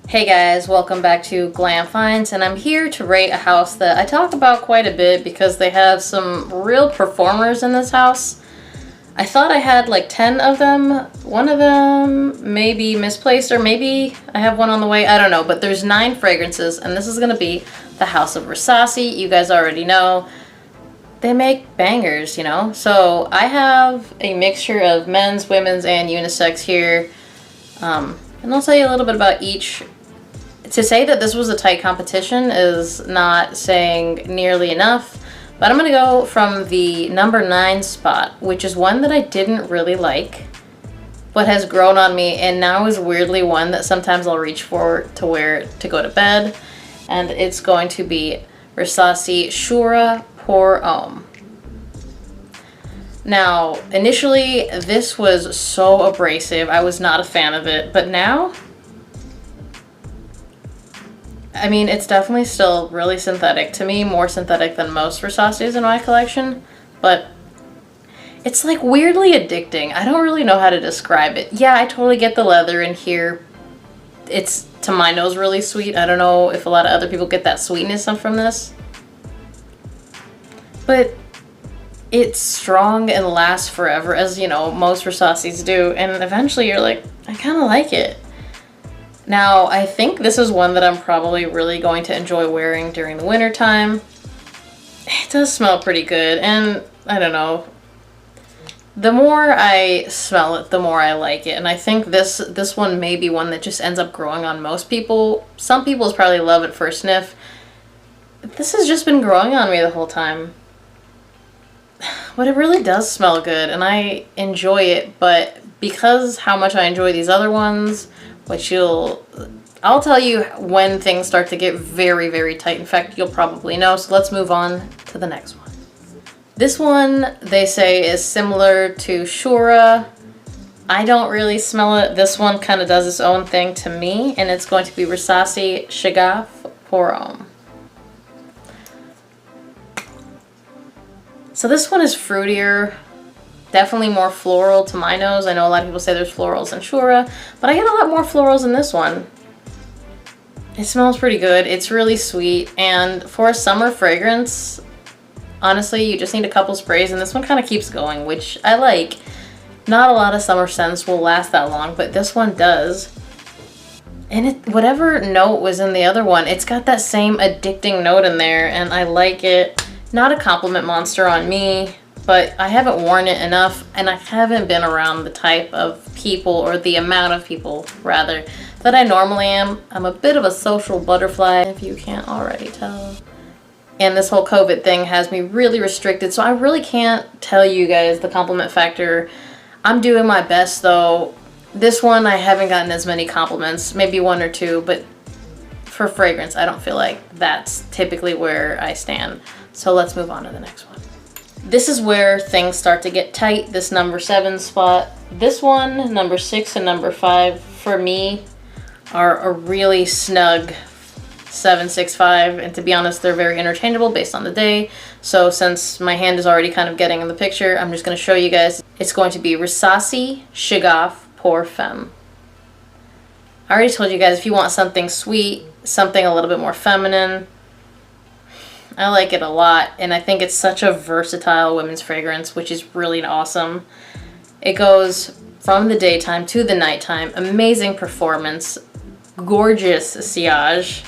Hey guys, welcome back to Glam Finds, and I'm here to rate a house that I talk about quite a bit because they have some real performers in this house. I thought I had like 10 of them. One of them may be misplaced, or maybe I have one on the way. I don't know, but there's 9 fragrances, and this is going to be the House of Rasasi. You guys already know. They make bangers, you know? So I have a mixture of men's, women's, and unisex here. And I'll tell you a little bit about each. To say that this was a tight competition is not saying nearly enough, but I'm going to go from the number 9 spot, which is one that I didn't really like, but has grown on me, and now is weirdly one that sometimes I'll reach for to wear to go to bed, and it's going to be Rasasi Shura Poram. Now, initially, this was so abrasive. I was not a fan of it, but now, I mean, it's definitely still really synthetic. To me, more synthetic than most Rasasis in my collection, but it's like weirdly addicting. I don't really know how to describe it. Yeah, I totally get the leather in here. It's, to my nose, really sweet. I don't know if a lot of other people get that sweetness from this, but it's strong and lasts forever, as you know, most Rasasis do, and eventually you're like, I kind of like it. Now, I think this is one that I'm probably really going to enjoy wearing during the winter time. It does smell pretty good, and I don't know. The more I smell it, the more I like it, and I think this one may be one that just ends up growing on most people. Some people probably love it first sniff. This has just been growing on me the whole time. But it really does smell good, and I enjoy it, but because how much I enjoy these other ones, which I'll tell you when things start to get very, very tight. In fact, you'll probably know, so let's move on to the next one. This one, they say, is similar to Shura. I don't really smell it. This one kind of does its own thing to me, and it's going to be Rasasihavas Poram. So this one is fruitier. Definitely more floral to my nose. I know a lot of people say there's florals in Shura, but I get a lot more florals in this one. It smells pretty good. It's really sweet, and for a summer fragrance, honestly, you just need a couple sprays, and this one kind of keeps going, which I like. Not a lot of summer scents will last that long, but this one does. And whatever note was in the other one, it's got that same addicting note in there, and I like it. Not a compliment monster on me, but I haven't worn it enough, and I haven't been around the type of people, or the amount of people, rather, that I normally am. I'm a bit of a social butterfly, if you can't already tell. And this whole COVID thing has me really restricted, so I really can't tell you guys the compliment factor. I'm doing my best, though. This one, I haven't gotten as many compliments, maybe 1 or 2, but for fragrance, I don't feel like that's typically where I stand. So let's move on to the next one. This is where things start to get tight, this number 7 spot. This one, number 6 and number 5, for me, are a really snug 7, 6, 5. And to be honest, they're very interchangeable based on the day. So since my hand is already kind of getting in the picture, I'm just going to show you guys. It's going to be Rasasihavas Poram. I already told you guys, if you want something sweet, something a little bit more feminine, I like it a lot, and I think it's such a versatile women's fragrance, which is really awesome. It goes from the daytime to the nighttime. Amazing performance, gorgeous sillage,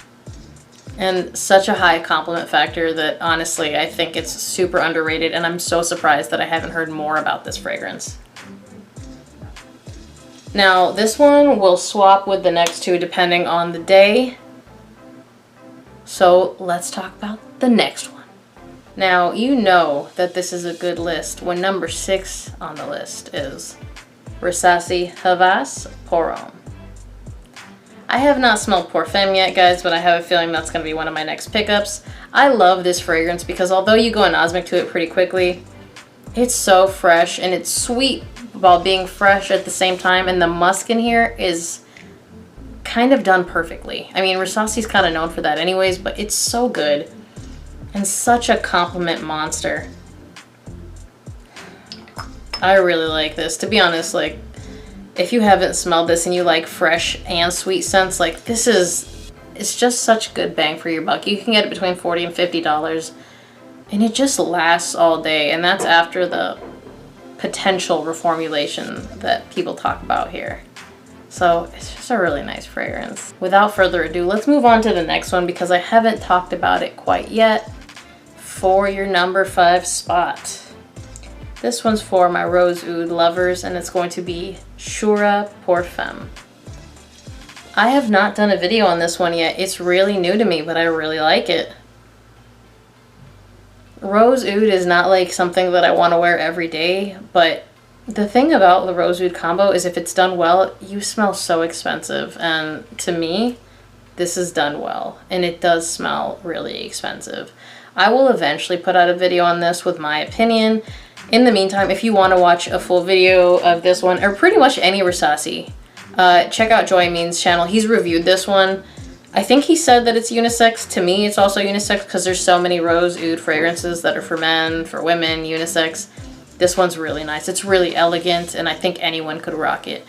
and such a high compliment factor that honestly I think it's super underrated, and I'm so surprised that I haven't heard more about this fragrance. Now, this one will swap with the next 2 depending on the day. So let's talk about the next one. Now, you know that this is a good list when number 6 on the list is Rasasihavas Poram. I have not smelled Parfum yet, guys, but I have a feeling that's going to be one of my next pickups. I love this fragrance because although you go anosmic to it pretty quickly, it's so fresh, and it's sweet while being fresh at the same time, and the musk in here is kind of done perfectly. I mean, Rasasi's kind of known for that anyways, but it's so good and such a compliment monster. I really like this. To be honest, like, If you haven't smelled this and you like fresh and sweet scents, like this is, it's just such good bang for your buck. You can get it between $40 and $50 and it just lasts all day. And that's after the potential reformulation that people talk about here. So it's just a really nice fragrance. Without further ado, let's move on to the next one because I haven't talked about it quite yet. For your number 5 spot. This one's for my rose oud lovers and it's going to be Shura Parfum. I have not done a video on this one yet. It's really new to me, but I really like it. Rose oud is not like something that I want to wear every day, but the thing about the rose oud combo is if it's done well, you smell so expensive. And to me, this is done well and it does smell really expensive. I will eventually put out a video on this with my opinion. In the meantime, if you want to watch a full video of this one, or pretty much any Rasasi, check out Joy Means' channel. He's reviewed this one. I think he said that it's unisex. To me, it's also unisex because there's so many rose oud fragrances that are for men, for women, unisex. This one's really nice. It's really elegant, and I think anyone could rock it.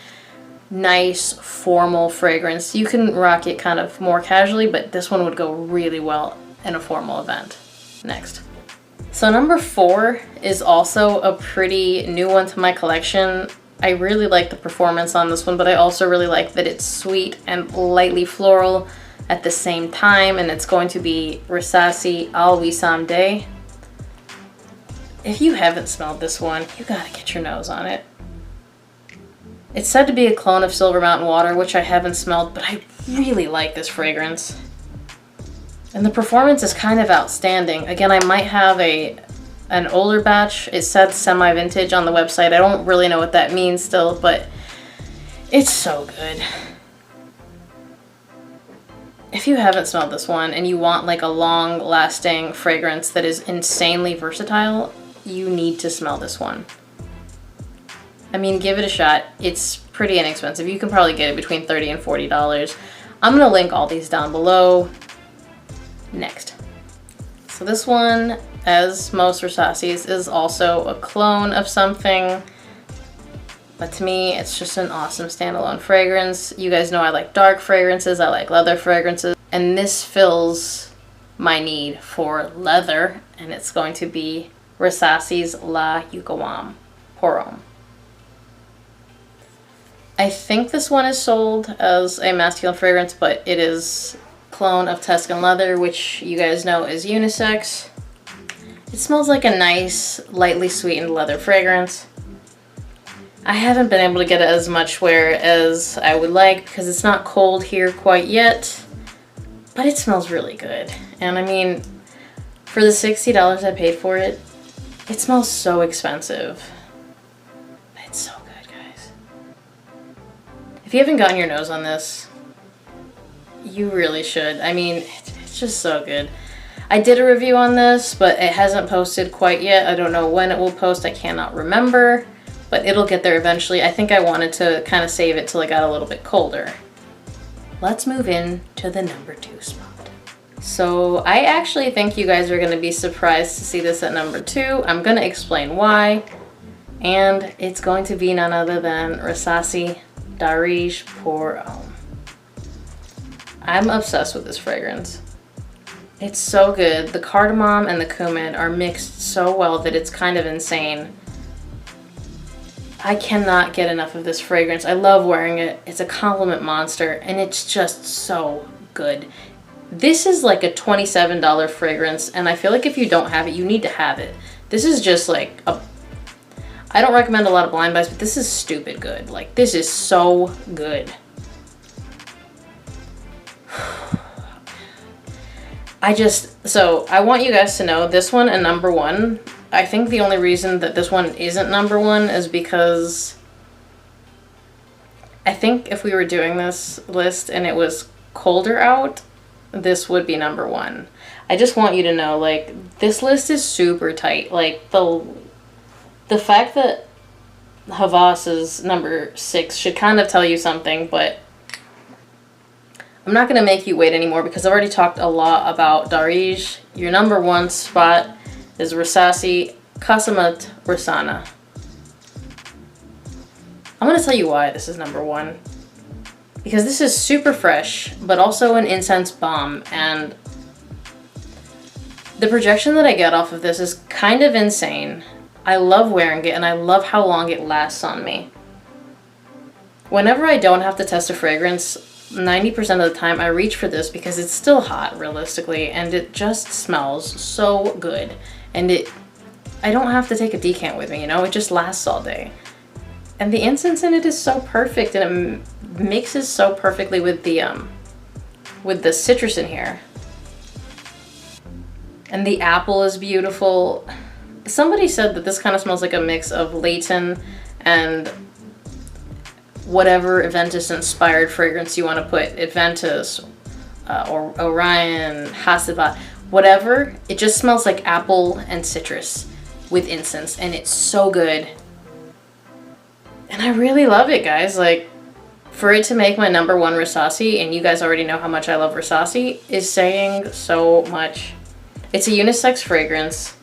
Nice, formal fragrance. You can rock it kind of more casually, but this one would go really well in a formal event. Next. So number 4 is also a pretty new one to my collection. I really like the performance on this one, but I also really like that it's sweet and lightly floral at the same time, and it's going to be Rasasi Day. If you haven't smelled this one, you gotta get your nose on it. It's said to be a clone of Silver Mountain Water, which I haven't smelled, but I really like this fragrance. And the performance is kind of outstanding. Again, I might have an older batch. It said semi-vintage on the website. I don't really know what that means still, but it's so good. If you haven't smelled this one and you want like a long-lasting fragrance that is insanely versatile, you need to smell this one. I mean, give it a shot. It's pretty inexpensive. You can probably get it between $30 and $40. I'm gonna link all these down below. Next. So this one, as most Rasasis, is also a clone of something. But to me, it's just an awesome standalone fragrance. You guys know I like dark fragrances, I like leather fragrances, and this fills my need for leather, and it's going to be Rasasi's Yukawam Poram. I think this one is sold as a masculine fragrance, but it is clone of Tuscan leather, which you guys know is unisex. It smells like a nice, lightly sweetened leather fragrance. I haven't been able to get as much wear as I would like because it's not cold here quite yet, but it smells really good. And I mean, for the $60 I paid for it, it smells so expensive. But it's so good, guys. If you haven't gotten your nose on this, you really should. I mean, it's just so good. I did a review on this, but it hasn't posted quite yet. I don't know when it will post. I cannot remember, but it'll get there eventually. I think I wanted to kind of save it till it got a little bit colder. Let's move in to the number 2 spot. So I actually think you guys are going to be surprised to see this at number 2. I'm going to explain why. And it's going to be none other than Rasasihavas Poram. I'm obsessed with this fragrance. It's so good. The cardamom and the cumin are mixed so well that it's kind of insane. I cannot get enough of this fragrance. I love wearing it. It's a compliment monster and it's just so good. This is like a $27 fragrance and I feel like if you don't have it, you need to have it. This is just like a... I don't recommend a lot of blind buys, but this is stupid good. Like, this is so good. So I want you guys to know this one and number 1, I think the only reason that this one isn't number 1 is because I think if we were doing this list and it was colder out, this would be number 1. I just want you to know, like, this list is super tight. Like, the fact that Havas is number 6 should kind of tell you something, but I'm not going to make you wait anymore because I've already talked a lot about Darij. Your number 1 spot is Rasasi Kasamat. I'm gonna tell you why this is number one. Because this is super fresh, but also an incense bomb, and the projection that I get off of this is kind of insane. I love wearing it, and I love how long it lasts on me. Whenever I don't have to test a fragrance, 90% of the time I reach for this because it's still hot, realistically, and it just smells so good. And I don't have to take a decant with me, you know? It just lasts all day. And the incense in it is so perfect, and it mixes so perfectly with the citrus in here. And the apple is beautiful. Somebody said that this kind of smells like a mix of Layton and whatever Aventus-inspired fragrance you want to put. Aventus, or Orion, Hasselblad, whatever. It just smells like apple and citrus with incense, and it's so good. And I really love it, guys. Like, for it to make my number one Rasasi, and you guys already know how much I love Rasasi, is saying so much. It's a unisex fragrance.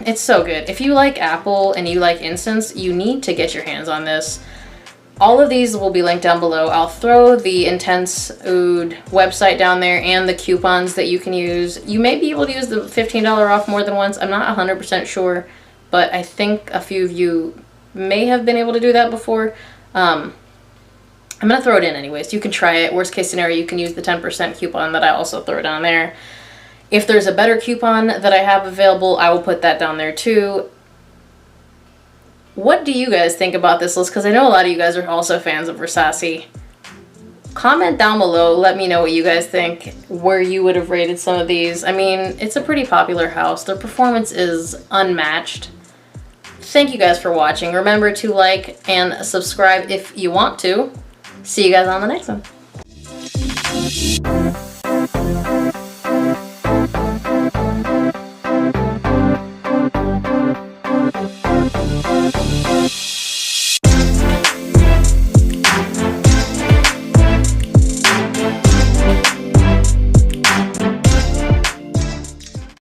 It's so good. If you like apple and you like incense, you need to get your hands on this. All of these will be linked down below. I'll throw the Intense Oud website down there and the coupons that you can use. You may be able to use the $15 off more than once. I'm not 100% sure, but I think a few of you may have been able to do that before. I'm going to throw it in anyways. You can try it. Worst case scenario, you can use the 10% coupon that I also throw down there. If there's a better coupon that I have available, I will put that down there too. What do you guys think about this list? Because I know a lot of you guys are also fans of Rasasi. Comment down below. Let me know what you guys think, where you would have rated some of these. I mean, it's a pretty popular house. Their performance is unmatched. Thank you guys for watching. Remember to like and subscribe if you want to. See you guys on the next one.